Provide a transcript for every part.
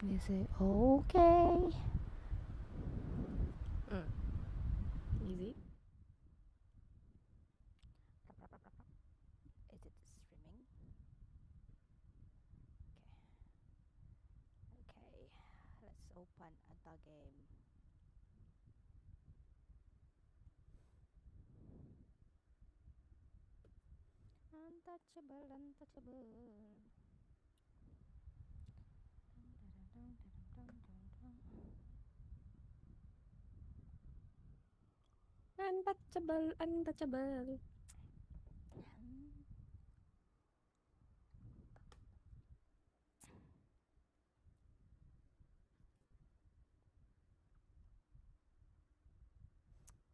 They say, okay. Easy. Is it streaming? Okay. Let's open another game. Untouchable, untouchable. Dun, dun, dun, dun, dun, dun, dun. Untouchable, untouchable.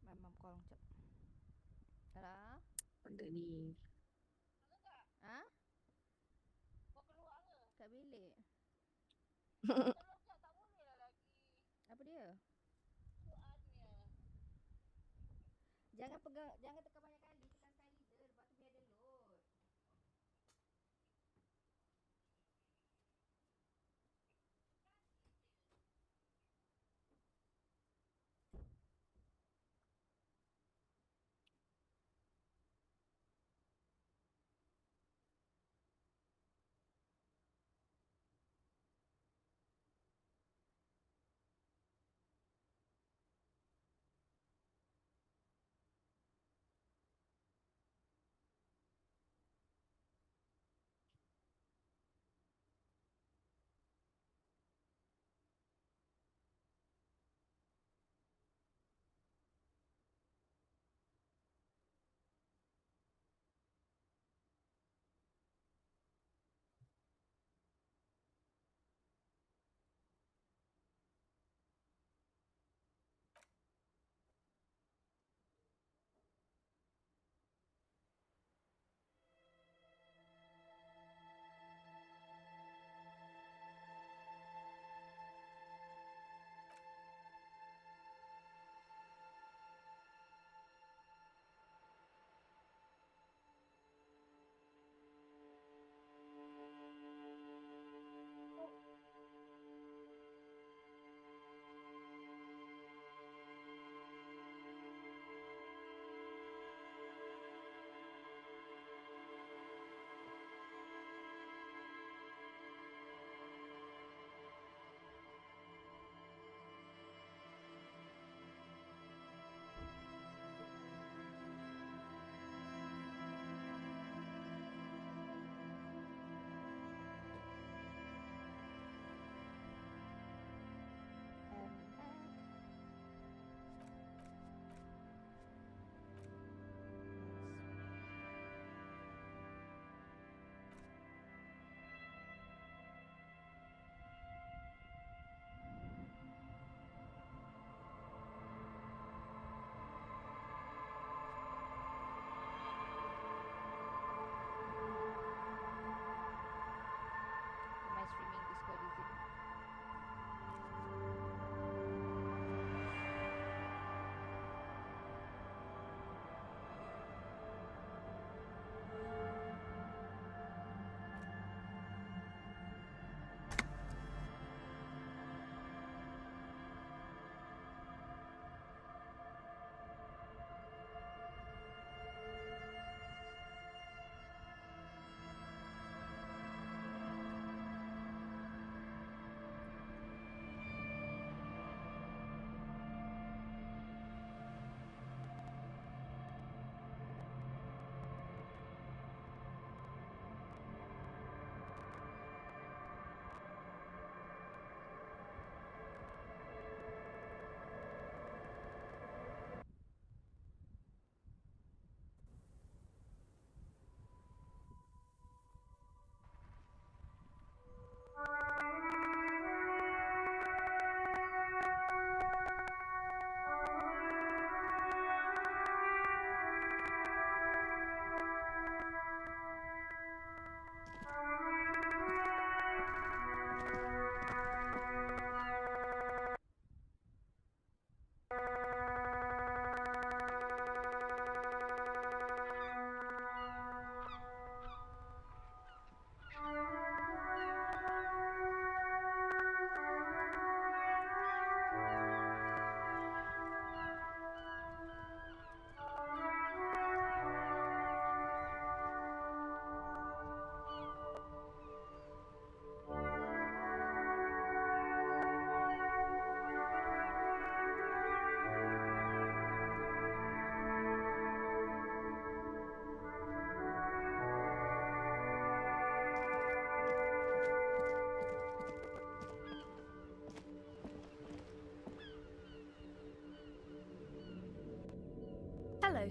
My mom calling jap. Hello? Ada ni. Ha? Kat bilik. Apa dia? Jangan pegang, jangan tekan banyak kali, tekan sekali je, lepas tu biar dia load.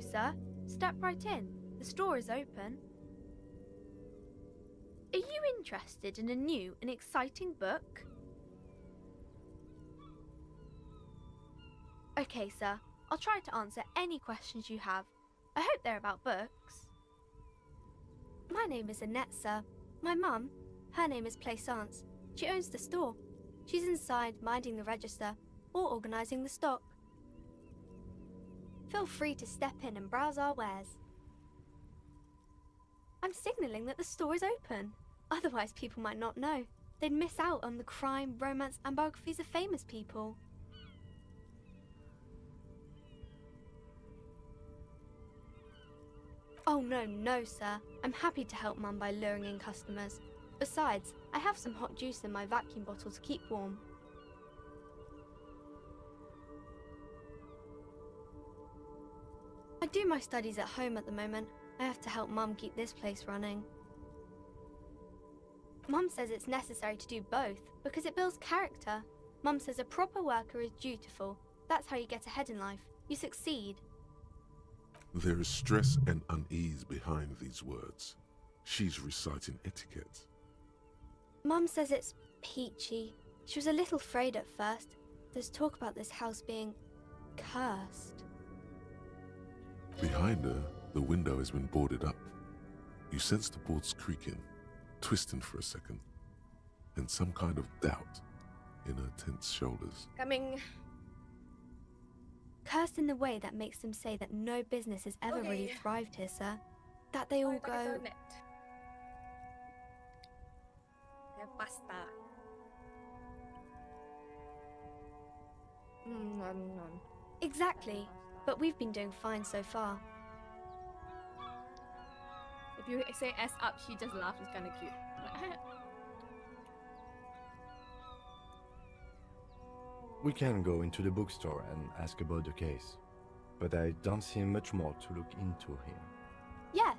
sir. Step right in. The store is open. Are you interested in a new and exciting book? Okay, sir. I'll try to answer any questions you have. I hope they're about books. My name is Annette, sir. My mum, her name is Plaisance. She owns the store. She's inside minding the register or organising the stock. Feel free to step in and browse our wares. I'm signalling that the store is open. Otherwise, people might not know. They'd miss out on the crime, romance, and biographies of famous people. Oh, no, sir. I'm happy to help Mum by luring in customers. Besides, I have some hot juice in my vacuum bottle to keep warm. I do my studies at home at the moment. I have to help Mum keep this place running. Mum says it's necessary to do both because it builds character. Mum says a proper worker is dutiful. That's how you get ahead in life. You succeed. There is stress and unease behind these words. She's reciting etiquette. Mum says it's peachy. She was a little afraid at first. There's talk about this house being cursed. Behind her, the window has been boarded up. You sense the boards creaking, twisting for a second, and some kind of doubt in her tense shoulders. Coming. Cursed in the way that makes them say that no business has ever really Okay. thrived here, sir. That they all go... Pasta. Non. Exactly. But we've been doing fine so far. If you say S up, she just laughs. It's kind of cute. We can go into the bookstore and ask about the case, but I don't see much more to look into here. Yes.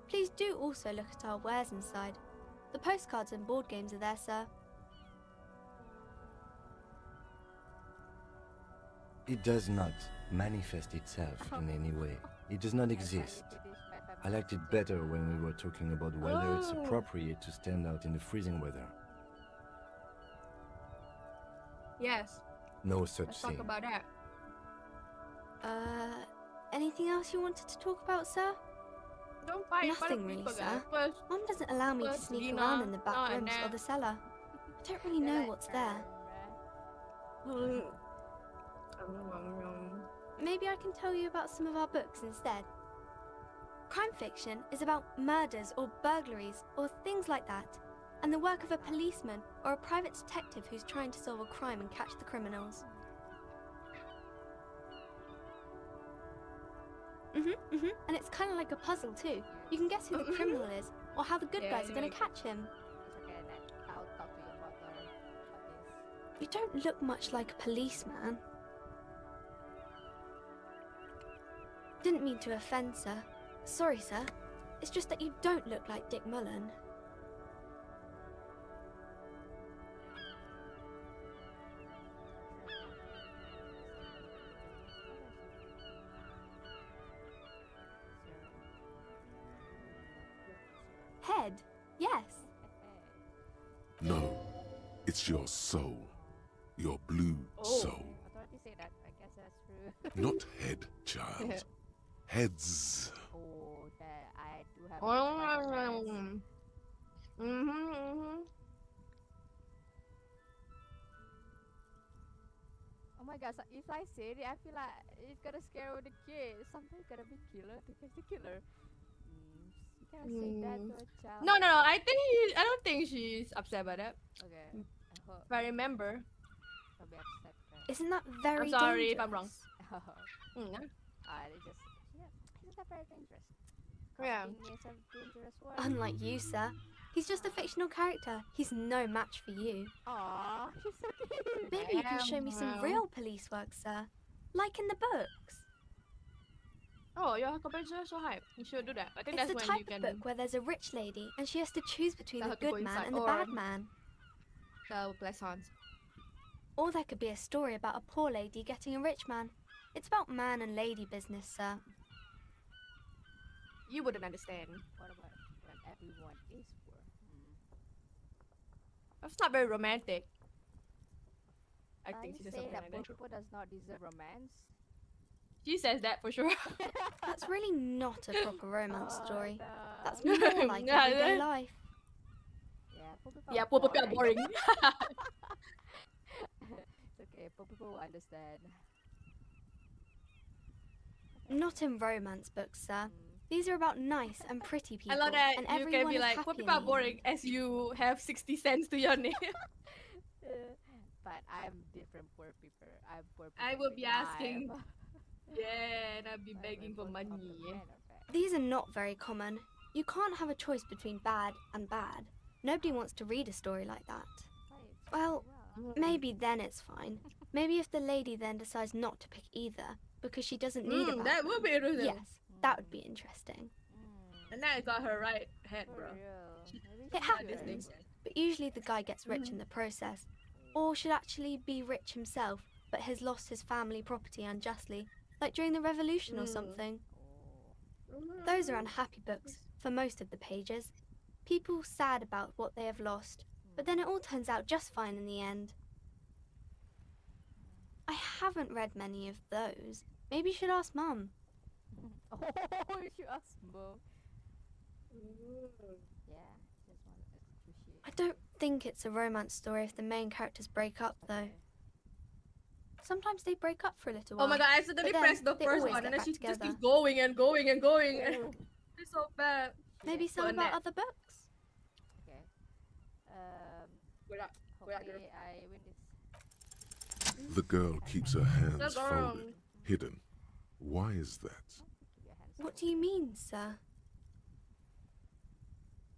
Please do also look at our wares inside. The postcards and board games are there, sir. It does not manifest itself in any way. It does not exist. I liked it better when we were talking about whether it's Oh. appropriate to stand out in the freezing weather. Yes. No such Let's talk thing. about that. Anything else you wanted to talk about, sir? Don't fight. Nothing really, sir. First, Mum doesn't allow me to First, sneak Dina, around in the back no, rooms and or the cellar. I don't really know what's there. Maybe I can tell you about some of our books instead. Crime fiction is about murders or burglaries or things like that, and the work of a policeman or a private detective who's trying to solve a crime and catch the criminals. And it's kind of like a puzzle too. You can guess who the criminal is or how the good Yeah, guys are going to catch him. It's okay, Annette. I'll talk to you about this. You don't look much like a policeman. Didn't mean to offend, sir. Sorry, sir. It's just that you don't look like Dick Mullen. Head? Yes. No, it's your soul. Your blue Oh. soul. Authority say that. I guess that's true. Not head, child. Heads. Oh, that I do have. Oh my gosh, if I say it, I feel like it's gonna scare away the kids. Somebody's gonna be killer to catch the killer. You cannot say that to a child. No. I don't think she's upset about that. Okay. I hope If I remember. I'll be upset. Isn't that very I'm sorry if I'm wrong. dangerous? They just isn't that very dangerous? Yeah. Copying is a dangerous word. Unlike you, sir. He's just a fictional character. He's no match for you. Aww, she's so cute. Maybe you can show me some Well. real police work, sir. Like in the books. Oh, your competition is so high. You should do that. I think It's the that's when you type of can book where there's a rich lady and she has to choose between Tell the her to go good man inside, and the or- bad man. tell Plaisance. Or there could be a story about a poor lady getting a rich man. It's about man and lady business, sir. you wouldn't understand. What about when everyone is poor? That's not very romantic. I Are think you she said saying something that like poor that. people does not deserve romance? She says that for sure. That's really not a proper romance story. No. That's more like Yeah, everyday yeah. life. Yeah, poor people. Yeah, are poor people are boring. It's okay. Poor people will understand. Not in romance books, sir. Mm. These are about nice and pretty I people, love that and you everyone can be is like, happy poor in people are the boring end. as you have 60 cents to your name. But I'm different poor people. I'm poor people. I will with be asking. life. Yeah, and I'll be I'm begging for poor people money. with benefit. These are not very common. You can't have a choice between bad and bad. Nobody wants to read a story like that. Right. Well, Mm. maybe then it's fine. Maybe if the lady then decides not to pick either because she doesn't need a That would be interesting. Yes, that would be interesting. And now it's on her right head, For bro. real. Maybe It she happens. should. But usually the guy gets rich in the process, or should actually be rich himself, but has lost his family property unjustly, like during the revolution or something. Oh. Those are unhappy books for most of the pages. People sad about what they have lost, but then it all turns out just fine in the end. I haven't read many of those. Maybe you should ask Mum. Oh, you should ask Mom. Yeah, just want to appreciate. I don't think it's a romance story if the main characters break up, though. Sometimes they break up for a little while. Oh my god, I accidentally but then pressed the they first always one get and then back she just together. keeps going and going and going. It's so bad. Maybe So some about Annette. other books. Okay. Without, Hopefully I win this. The girl keeps her hands That's folded, wrong. hidden. Why is that? Keep your hands What do you mean, sir?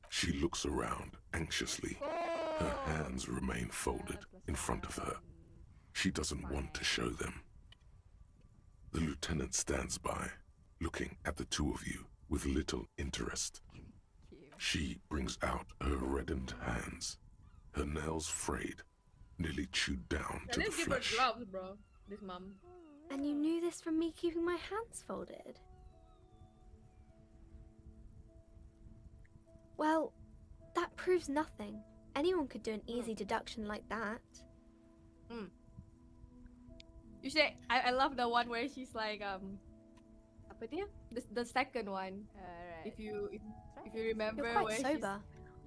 She looks around anxiously. Her hands remain folded in front of her. She doesn't want to show them. The lieutenant stands by, looking at the two of you with little interest. cute. She brings out her reddened hands, her nails frayed, nearly chewed down And to the let's give her flesh. gloves, bro. This mom. And you knew this from me keeping my hands folded? Well, that proves nothing. Anyone could do an easy deduction like that. You say I love the one where she's like apa dia? The second one. Alright. If you remember You're quite where she's- sober.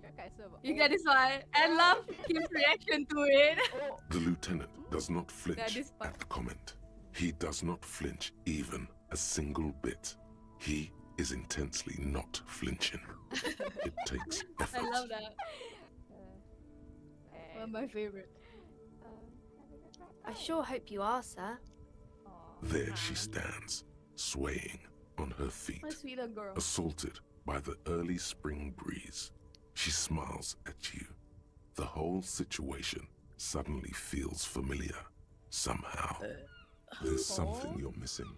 You're quite sober. You get this one. I love Kim's reaction to it. Oh. The lieutenant does not flinch is fun. at the comment. He does not flinch even a single bit. He is intensely not flinching. It takes I effort. love that. One of And, my favorite. I sure hope you are, sir. There she stands, swaying on her feet, My sweet little girl. assaulted by the early spring breeze. She smiles at you. The whole situation suddenly feels familiar. Somehow, there's something you're missing.